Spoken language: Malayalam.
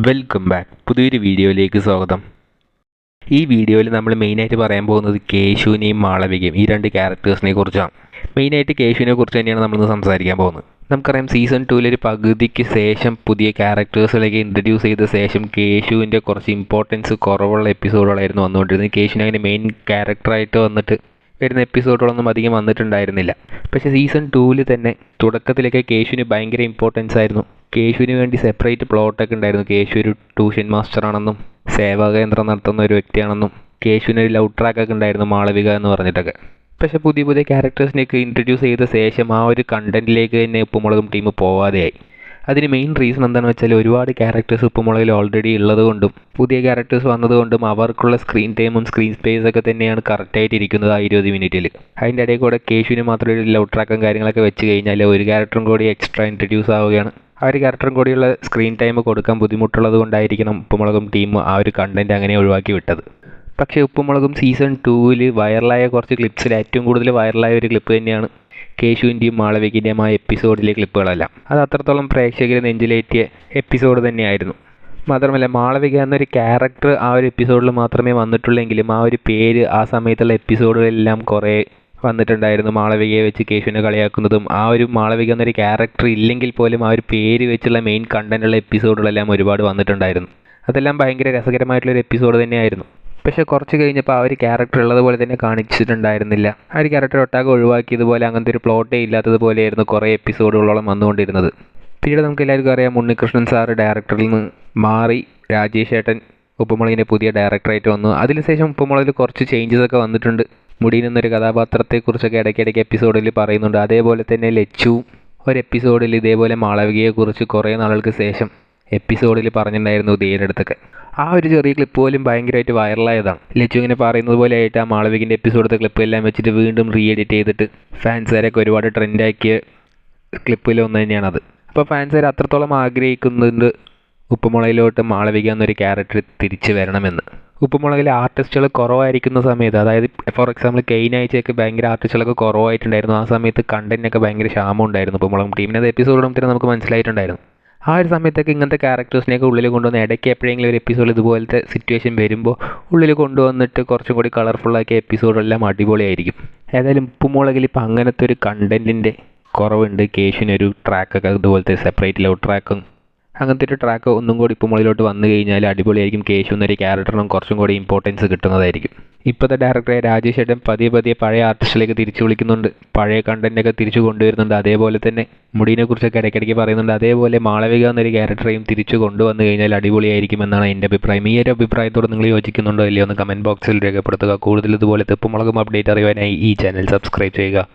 Welcome back. പുതിയൊരു വീഡിയോയിലേക്ക് സ്വാഗതം. ഈ വീഡിയോയിൽ നമ്മൾ മെയിനായിട്ട് പറയാൻ പോകുന്നത് കേശുവിനെയും മാളവികയും ഈ രണ്ട് ക്യാരക്ടേഴ്സിനെ കുറിച്ചാണ്. മെയിനായിട്ട് കേശുവിനെ കുറിച്ച് തന്നെയാണ് നമ്മളിന്ന് സംസാരിക്കാൻ പോകുന്നത്. നമുക്കറിയാം സീസൺ 2 ഒരു പകുതിക്ക് ശേഷം പുതിയ ക്യാരക്ടേഴ്സിലേക്ക് ഇൻട്രൊഡ്യൂസ് ചെയ്ത ശേഷം കേശുവിൻ്റെ കുറച്ച് ഇമ്പോർട്ടൻസ് കുറവുള്ള എപ്പിസോഡുകളായിരുന്നു വന്നുകൊണ്ടിരുന്നത്. കേശുവിന് അങ്ങനെ മെയിൻ ക്യാരക്ടറായിട്ട് വന്നിട്ട് വരുന്ന എപ്പിസോഡുകളൊന്നും അധികം വന്നിട്ടുണ്ടായിരുന്നില്ല. പക്ഷേ സീസൺ 2 തന്നെ തുടക്കത്തിലൊക്കെ കേശുവിന് ഭയങ്കര ഇമ്പോർട്ടൻസ് ആയിരുന്നു. കേശുവിന് വേണ്ടി സെപ്പറേറ്റ് പ്ലോട്ടൊക്കെ ഉണ്ടായിരുന്നു. കേശു ഒരു ട്യൂഷൻ മാസ്റ്ററാണെന്നും സേവാകേന്ദ്രം നടത്തുന്ന ഒരു വ്യക്തിയാണെന്നും കേശുവിന് ഒരു ലവ് ട്രാക്കൊക്കെ ഉണ്ടായിരുന്നു മാളവിക എന്ന് പറഞ്ഞിട്ടൊക്കെ. പക്ഷേ പുതിയ ക്യാരക്ടേഴ്സിനെയൊക്കെ ഇൻട്രൊഡ്യൂസ് ചെയ്ത ശേഷം ആ ഒരു കണ്ടന്റിലേക്ക് തന്നെ ഉപ്പുമുളകും ടീം പോവാതെയായി. അതിന് മെയിൻ റീസൺ എന്താണെന്ന് വെച്ചാൽ ഒരുപാട് ക്യാരക്ടേഴ്സ് ഉപ്പുമുളകിൽ ഓൾറെഡി ഉള്ളതുകൊണ്ടും പുതിയ ക്യാരക്ടേഴ്സ് വന്നതുകൊണ്ടും അവർക്കുള്ള സ്ക്രീൻ ടൈമും സ്ക്രീൻ സ്പേസൊക്കെ തന്നെയാണ് കറക്റ്റായിട്ട് ഇരിക്കുന്നത് ആ 20 മിനിറ്റിൽ. അതിൻ്റെ ഇടയിൽ കൂടെ കേശുവിന് മാത്രം ഒരു ലവ് ട്രാക്കും കാര്യങ്ങളൊക്കെ വെച്ച് കഴിഞ്ഞാൽ ഒരു ക്യാരക്ടറും കൂടി എക്സ്ട്രാ ഇൻട്രൊഡ്യൂസ് ആവുകയാണ്. ആ ഒരു ക്യാരക്ടറും കൂടിയുള്ള സ്ക്രീൻ ടൈം കൊടുക്കാൻ ബുദ്ധിമുട്ടുള്ളത് കൊണ്ടായിരിക്കണം ഉപ്പുമുളകും ടീം ആ ഒരു കണ്ടന്റ് അങ്ങനെ ഒഴിവാക്കി വിട്ടത്. പക്ഷേ ഉപ്പുമുളകും സീസൺ 2 വൈറലായ കുറച്ച് ക്ലിപ്സിൽ ഏറ്റവും കൂടുതൽ വൈറലായ ഒരു ക്ലിപ്പ് തന്നെയാണ് കേശുവിൻ്റെയും മാളവികൻ്റെയും ആ എപ്പിസോഡിലെ ക്ലിപ്പുകളെല്ലാം. അത് അത്രത്തോളം പ്രേക്ഷകരെ നെഞ്ചിലേറ്റിയ എപ്പിസോഡ് തന്നെയായിരുന്നു. മാത്രമല്ല മാളവിക എന്നൊരു ക്യാരക്ടർ ആ ഒരു എപ്പിസോഡിൽ മാത്രമേ വന്നിട്ടുള്ളെങ്കിലും ആ ഒരു പേര് ആ സമയത്തുള്ള എപ്പിസോഡുകളെല്ലാം കുറേ വന്നിട്ടുണ്ടായിരുന്നു. മാളവികയെ വെച്ച് കേശുവിനെ കളിയാക്കുന്നതും ആ ഒരു മാളവിക എന്നൊരു ക്യാരക്ടർ ഇല്ലെങ്കിൽ പോലും ആ ഒരു പേര് വെച്ചുള്ള മെയിൻ കണ്ടന്റുള്ള എപ്പിസോഡുകളെല്ലാം ഒരുപാട് വന്നിട്ടുണ്ടായിരുന്നു. അതെല്ലാം ഭയങ്കര രസകരമായിട്ടുള്ളൊരു എപ്പിസോഡ് തന്നെയായിരുന്നു. പക്ഷേ കുറച്ച് കഴിഞ്ഞപ്പോൾ ആ ഒരു ക്യാരക്ടർ ഉള്ളതുപോലെ തന്നെ കാണിച്ചിട്ടുണ്ടായിരുന്നില്ല. ആ ഒരു ക്യാരക്ടർ ഒട്ടാകെ ഒഴിവാക്കിയതുപോലെ അങ്ങനത്തെ ഒരു പ്ലോട്ടേ ഇല്ലാത്തതുപോലെയായിരുന്നു കുറേ എപ്പിസോഡുകളോളം വന്നുകൊണ്ടിരുന്നത്. പിന്നീട് നമുക്ക് എല്ലാവർക്കും അറിയാം ഉണ്ണികൃഷ്ണൻ സാറ് ഡയറക്ടറിൽ നിന്ന് മാറി രാജേഷ് ഏട്ടൻ ഉപ്പുമുളകിൻ്റെ പുതിയ ഡയറക്ടറായിട്ട് വന്നു. അതിനുശേഷം ഉപ്പുമുളകിൽ കുറച്ച് ചേഞ്ചസ് ഒക്കെ വന്നിട്ടുണ്ട്. മുടിയിൽ നിന്നൊരു കഥാപാത്രത്തെക്കുറിച്ചൊക്കെ ഇടയ്ക്കിടയ്ക്ക് എപ്പിസോഡിൽ പറയുന്നുണ്ട്. അതേപോലെ തന്നെ ലച്ചു ഒരു എപ്പിസോഡിൽ ഇതേപോലെ മാളവികയെക്കുറിച്ച് കുറേ നാളുകൾക്ക് ശേഷം എപ്പിസോഡിൽ പറഞ്ഞിട്ടുണ്ടായിരുന്നു ധീയുടെ അടുത്തൊക്കെ. ആ ഒരു ചെറിയ ക്ലിപ്പ് പോലും ഭയങ്കരമായിട്ട് വൈറലായതാണ്. ലച്ചു ഇങ്ങനെ പറയുന്നത് പോലെ ആയിട്ട് ആ മാളവികൻ്റെ എപ്പിസോഡത്തെ ക്ലിപ്പ് എല്ലാം വെച്ചിട്ട് വീണ്ടും റീ എഡിറ്റ് ചെയ്തിട്ട് ഫാൻസുകാരൊക്കെ ഒരുപാട് ട്രെൻഡാക്കിയ ക്ലിപ്പിലൊന്ന് തന്നെയാണത്. അപ്പോൾ ഫാൻസുകാർ അത്രത്തോളം ആഗ്രഹിക്കുന്നുണ്ട് ഉപ്പുമുളകിലോട്ട് മാളവിക എന്നൊരു ക്യാരക്ടർ തിരിച്ചു വരണമെന്ന്. ഉപ്പുമുളകിലെ ആർട്ടിസ്റ്റുകൾ കുറവായിരിക്കുന്ന സമയത്ത്, അതായത് ഫോർ എക്സാമ്പിൾ കഴിഞ്ഞാഴ്ചയൊക്കെ ഭയങ്കര ആർട്ടിസ്റ്റുകളൊക്കെ കുറവായിട്ടുണ്ടായിരുന്നു. ആ സമയത്ത് കണ്ടന്റിനൊക്കെ ഭയങ്കര ക്ഷാമം ഉണ്ടായിരുന്നു ഉപ്പുമുളകും ടീമിന്. അത് എപ്പിസോഡും തന്നെ നമുക്ക് മനസ്സിലായിട്ടുണ്ടായിരുന്നു. ആ ഒരു സമയത്തൊക്കെ ഇങ്ങനത്തെ ക്യാരക്ടേഴ്സിനെയൊക്കെ ഉള്ളിൽ കൊണ്ടുവന്ന് ഇടയ്ക്ക് എപ്പോഴെങ്കിലും ഒരു എപ്പിസോഡ് ഇതുപോലത്തെ സിറ്റുവേഷൻ വരുമ്പോൾ ഉള്ളിൽ കൊണ്ടുവന്നിട്ട് കുറച്ചും കൂടി കളർഫുള്ളാക്കിയ എപ്പിസോഡെല്ലാം അടിപൊളിയായിരിക്കും. ഏതായാലും ഉപ്പുമുളകിൽ ഇപ്പോൾ അങ്ങനത്തെ ഒരു കണ്ടന്റിൻ്റെ കുറവുണ്ട്. കേശുവിനൊരു ട്രാക്കൊക്കെ ഇതുപോലത്തെ സെപ്പറേറ്റ് ലവ് ട്രാക്കും അങ്ങനത്തെ ഒരു ട്രാക്ക് ഒന്നും കൂടി ഉപ്പുമുളകിലോട്ട് വന്നു കഴിഞ്ഞാൽ അടിപൊളിയായിരിക്കും. കേശു എന്നൊരു ക്യാരക്ടറിനും കുറച്ചും കൂടി ഇമ്പോർട്ടൻസ് കിട്ടുന്നതായിരിക്കും. ഇപ്പോഴത്തെ ഡയറക്ടറെ രാജേഷ് ഏട്ടൻ പതിയെ പഴയ ആർട്ടിസ്റ്റിലേക്ക് തിരിച്ചു വിളിക്കുന്നുണ്ട്. പഴയ കണ്ടന്റൊക്കെ തിരിച്ചു കൊണ്ടുവരുന്നുണ്ട്. അതേപോലെ തന്നെ മുടീനെ കുറിച്ചൊക്കെ ഇടയ്ക്കിടയ്ക്ക് പറയുന്നുണ്ട്. അതേപോലെ മാളവിക എന്നൊരു ക്യാരക്ടറെയും തിരിച്ചു കൊണ്ടുവന്നു കഴിഞ്ഞാൽ അടിപൊളിയായിരിക്കും എന്നാണ് എൻ്റെ അഭിപ്രായം. ഈ ഒരു അഭിപ്രായത്തോട് നിങ്ങൾ യോജിക്കുന്നുണ്ടോ ഇല്ലയോ എന്ന് കമൻറ്റ് ബോക്സിൽ രേഖപ്പെടുത്തുക. കൂടുതൽ ഇതുപോലത്തെ ഉപ്പുമുളകും അപ്ഡേറ്റ് അറിയാനായി ഈ ചാനൽ സബ്സ്ക്രൈബ് ചെയ്യുക.